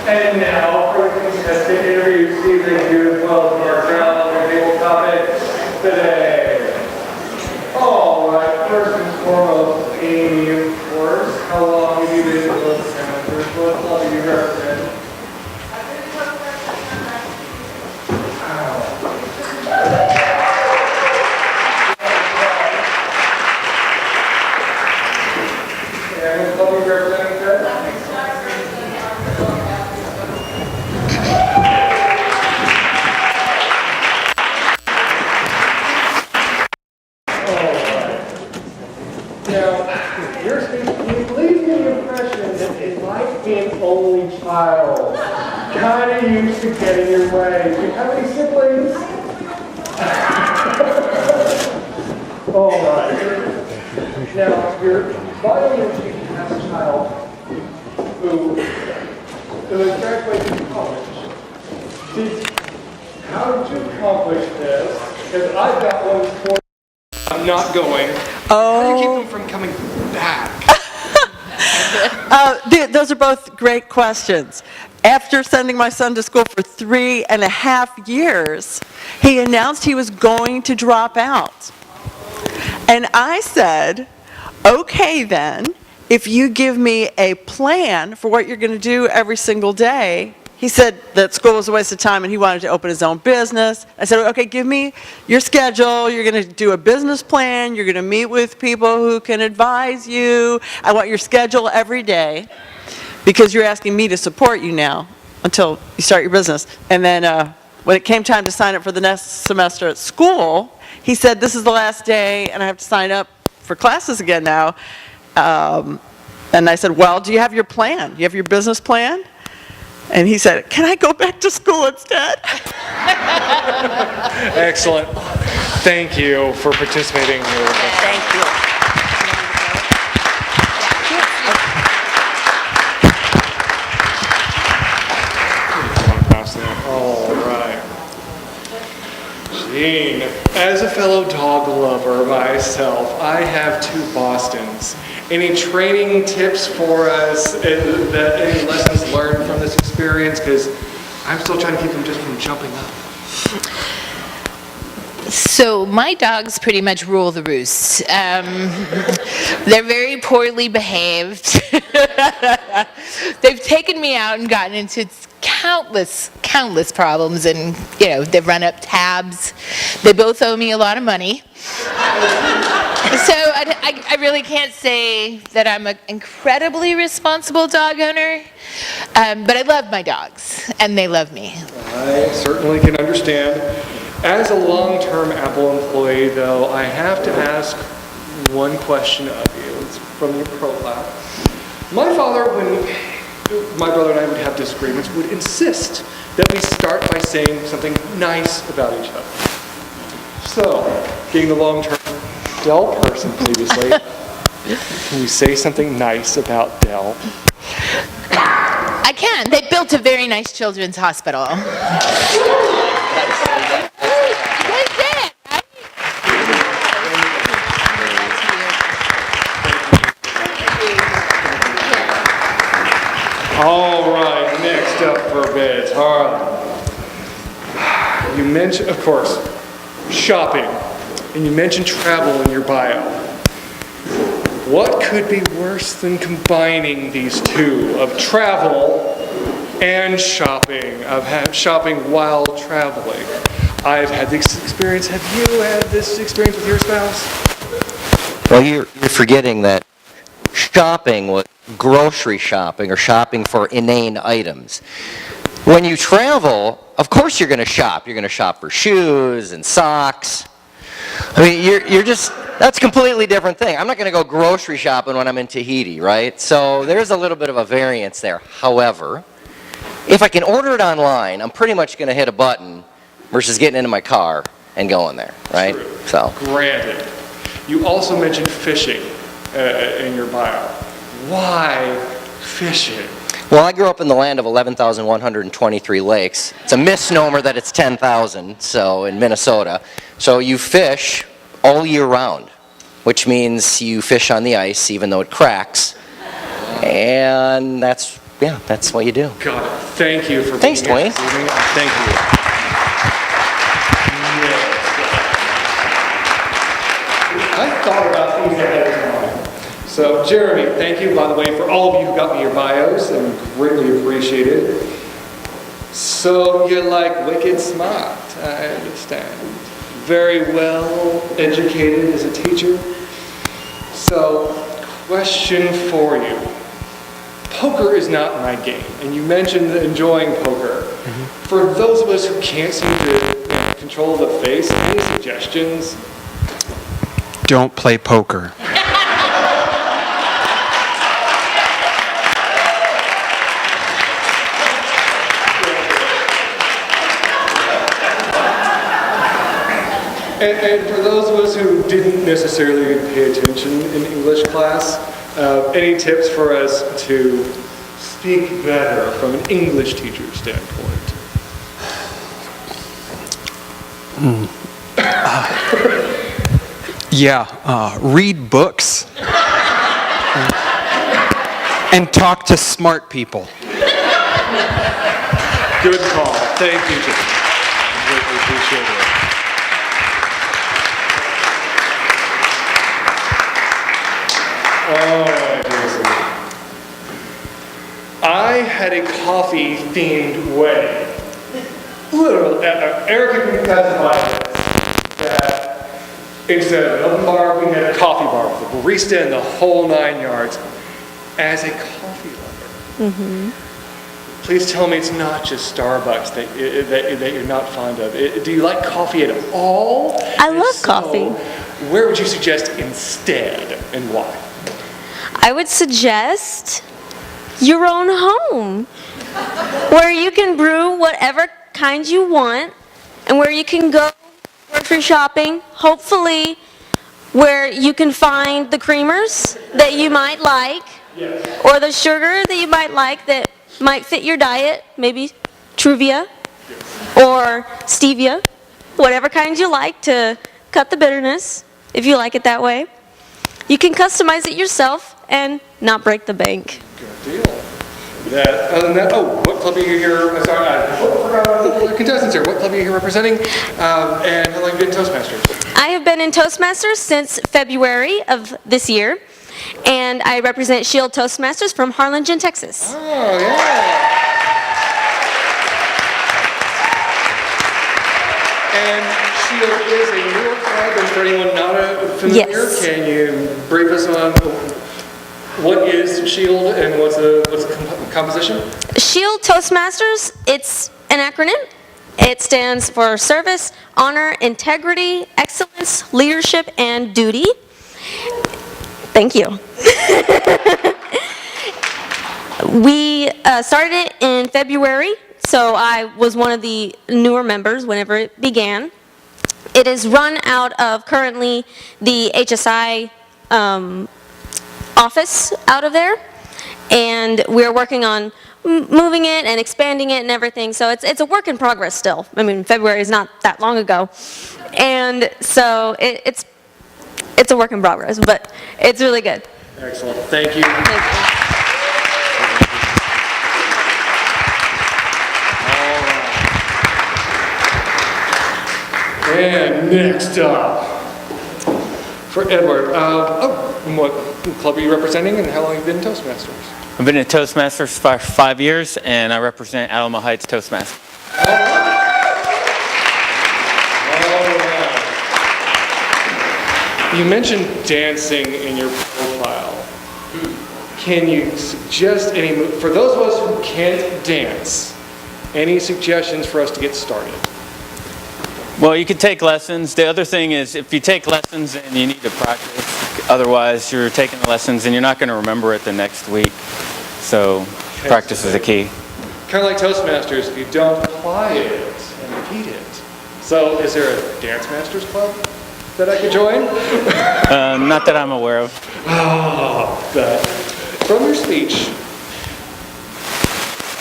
And now for the contestant interview season 2 as well as our travel table topic today. Alright, first and foremost, Amy, of course. How long have you been with Toastmasters? What club do you represent? And what club do you represent, Ted? Now, your speech leaves me the impression that it might be an only child, kind of used to getting your way. Do you have any siblings? All right. Now, your bio mentioned you have a child who is graduating from college. How did you accomplish this? Because I've got one for I'm not going. Oh. How do you keep them from coming back? Those are both great questions. After sending my son to school for 3.5 years, he announced he was going to drop out. And I said, okay then, if you give me a plan for what you're going to do every single day. He said that school was a waste of time and he wanted to open his own business. I said, okay, give me your schedule. You're going to do a business plan. You're going to meet with people who can advise you. I want your schedule every day because you're asking me to support you now until you start your business. And then when it came time to sign up for the next semester at school, he said, this is the last day and I have to sign up for classes again now. And I said, well, do you have your plan? Do you have your business plan? And he said, can I go back to school instead? Excellent. Thank you for participating here with us. Thank you. All right. Gene, as a fellow dog lover myself, I have 2 Bostons. Any training tips for us, any lessons learned from this experience? Because I'm still trying to keep them just from jumping up. So my dogs pretty much rule the roost. They're very poorly behaved. They've taken me out and gotten into countless problems, and they've run up tabs. They both owe me a lot of money. So I really can't say that I'm an incredibly responsible dog owner, but I love my dogs, and they love me. I certainly can understand. As a long-term Apple employee, though, I have to ask one question of you. It's from your profile. My father, when my brother and I would have disagreements, would insist that we start by saying something nice about each other. So, being the long-term Dell person previously, can you say something nice about Dell? I can. They built a very nice children's hospital. All right, next up for bids, Harlan. You mentioned, of course, shopping, and you mentioned travel in your bio. What could be worse than combining these two, of travel and shopping, shopping while traveling? I've had this experience. Have you had this experience with your spouse? Well, you're forgetting that shopping was grocery shopping or shopping for inane items. When you travel, of course you're going to shop. You're going to shop for shoes and socks. I mean, you're just, that's a completely different thing. I'm not going to go grocery shopping when I'm in Tahiti, right? So there's a little bit of a variance there. However, if I can order it online, I'm pretty much going to hit a button versus getting into my car and going there, right? True. So. Granted. You also mentioned fishing in your bio. Why fishing? Well, I grew up in the land of 11,123 lakes. It's a misnomer that it's 10,000, so in Minnesota. So you fish all year round, which means you fish on the ice even though it cracks. And that's yeah, that's what you do. Got it. Thank you for Thanks, being here Dwayne. this evening. Thank you. Yes. I thought about things ahead of time. So, Jeremy, thank you, by the way, for all of you who got me your bios, and greatly appreciated. So, you're like wicked smart, I understand. Very well educated as a teacher. So, question for you. Poker is not my game, and you mentioned enjoying poker. For those of us who can't seem to control the face, any suggestions? Don't play poker. And for those of us who didn't necessarily pay attention in English class, any tips for us to speak better from an English teacher's standpoint? Read books and talk to smart people. Good call. Thank you, Jim. Greatly appreciate it. Oh, I had a coffee-themed wedding. Literally, Erica can testify to this, that instead of an open bar, we had a coffee bar with a barista and the whole 9 yards. As a coffee lover, please tell me it's not just Starbucks that you're not fond of. Do you like coffee at all? I If love so, coffee. Where would you suggest instead, and why? I would suggest your own home, where you can brew whatever kind you want, and where you can go grocery shopping, hopefully where you can find the creamers that you might like, or the sugar that you might like that might fit your diet, maybe Truvia or stevia, whatever kind you like to cut the bitterness, if you like it that way. You can customize it yourself and not break the bank. Good deal. Other than that, what club are you here? Sorry, the contestants here. What club are you here representing? And how long have you been Toastmasters? I have been in Toastmasters since February of this year, and I represent Shield Toastmasters from Harlingen, Texas. Oh, yeah. And Shield is a newer club, and for anyone not familiar, Yes. can you brief us on what is Shield and what's the composition? Shield Toastmasters, it's an acronym. It stands for Service, Honor, Integrity, Excellence, Leadership, and Duty. Thank you. We started it in February, so I was one of the newer members whenever it began. It is run out of currently the HSI office out of there, and we're working on moving it and expanding it and everything, so it's a work in progress still. I mean, February is not that long ago, and so it's a work in progress, but it's really good. Excellent. Thank you. Thank you. And next up, for Edward, what club are you representing and how long have you been Toastmasters? I've been in Toastmasters for 5 years, and I represent Alamo Heights Toastmasters. You mentioned dancing in your profile. Can you suggest for those of us who can't dance, any suggestions for us to get started? Well, you can take lessons. The other thing is, if you take lessons, then you need to practice. Otherwise, you're taking the lessons and you're not going to remember it the next week. So, practice is the key. Kind of like Toastmasters, if you don't apply it and repeat it. So, is there a Dance Masters Club that I could join? Not that I'm aware of. From your speech,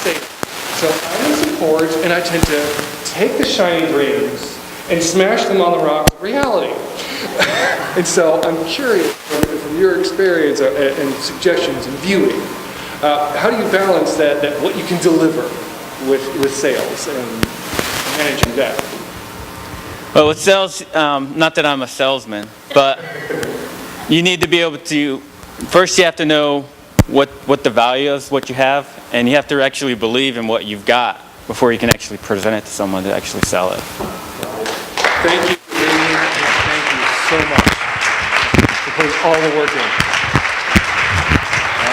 say, so I'm in support and I tend to take the shiny dreams and smash them on the rocks of reality. And so I'm curious from your experience and suggestions and viewing, How do you balance that what you can deliver with sales and managing that? Well, with sales, not that I'm a salesman, but you need to be able to, first you have to know what the value is, what you have, and you have to actually believe in what you've got before you can actually present it to someone to actually sell it. Thank you for being here, and thank you so much for putting all the work in.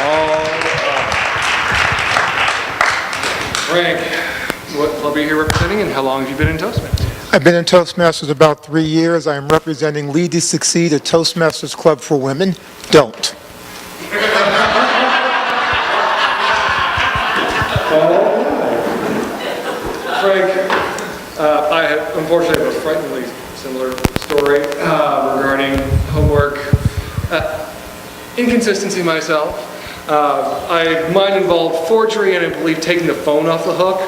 All right. Frank, what club are you here representing, and how long have you been in Toastmasters? I've been in Toastmasters about 3 years. I am representing Lead to Succeed, a Toastmasters club for women. Don't. Frank, I have unfortunately have a frighteningly similar story regarding homework. Inconsistency myself. Mine involved forgery and I believe taking the phone off the hook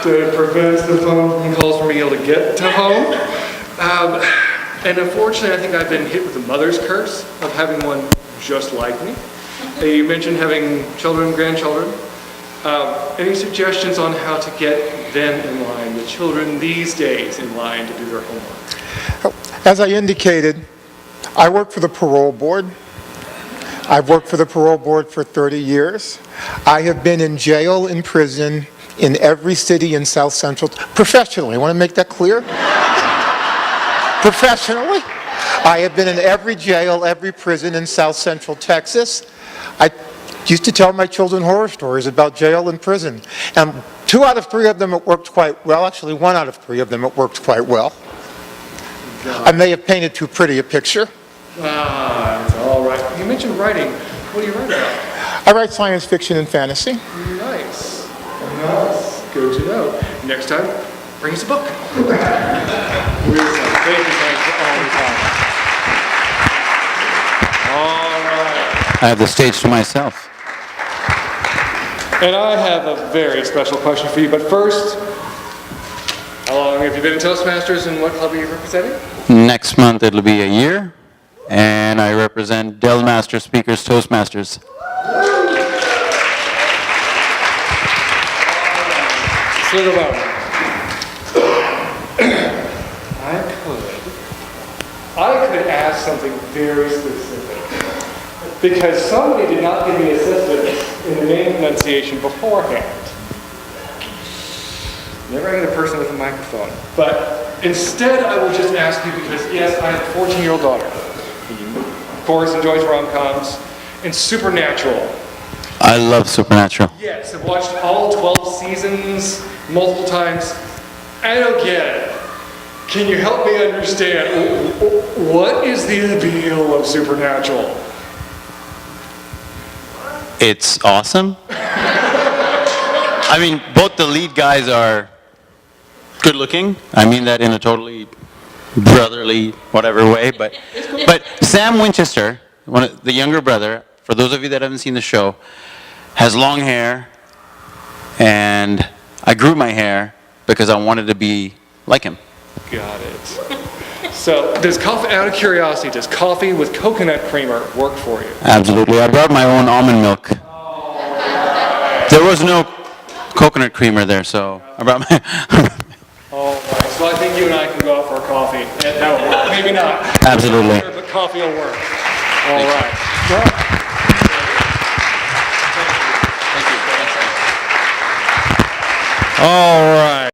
to prevent the phone calls from being able to get to home. And unfortunately, I think I've been hit with the mother's curse of having one just like me. You mentioned having children, grandchildren. Any suggestions on how to get them in line, the children these days in line to do their homework? As I indicated, I work for the parole board. I've worked for the parole board for 30 years. I have been in jail, in prison, in every city in South Central, professionally. I want to make that clear. Professionally. I have been in every jail, every prison in South Central Texas. I used to tell my children horror stories about jail and prison. And 2 out of 3 of them it worked quite well. Actually, 1 out of 3 of them it worked quite well. I may have painted too pretty a picture. It's all right. You mentioned writing. What do you write about? I write science fiction and fantasy. Nice. Nice. Good to know. Next time, bring us a book. Thank you, Frank, for all your time. All right. I have the stage to myself. And I have a very special question for you. But first, how long have you been in Toastmasters and what club are you representing? Next month it'll be a year, and I represent Dell Master Speakers Toastmasters. Sit around. I could ask something very specific. Because somebody did not give me assistance in the name pronunciation beforehand. Never had a person with a microphone. But instead, I will just ask you because, yes, I have a 14-year-old daughter. Who, of course, enjoys rom-coms and Supernatural. I love Supernatural. Yes, I've watched all 12 seasons multiple times. I don't get it. Can you help me understand what is the appeal of Supernatural? It's awesome. I mean, both the lead guys are good looking. I mean that in a totally brotherly, whatever way. But Sam Winchester, the younger brother, for those of you that haven't seen the show, has long hair, and I grew my hair because I wanted to be like him. Got it. So, out of curiosity, does coffee with coconut creamer work for you? Absolutely. I brought my own almond milk. There was no coconut creamer there, so I brought my... All right. So I think you and I can go out for a coffee. That will work. Maybe not. Absolutely. But coffee will work. All right. All right.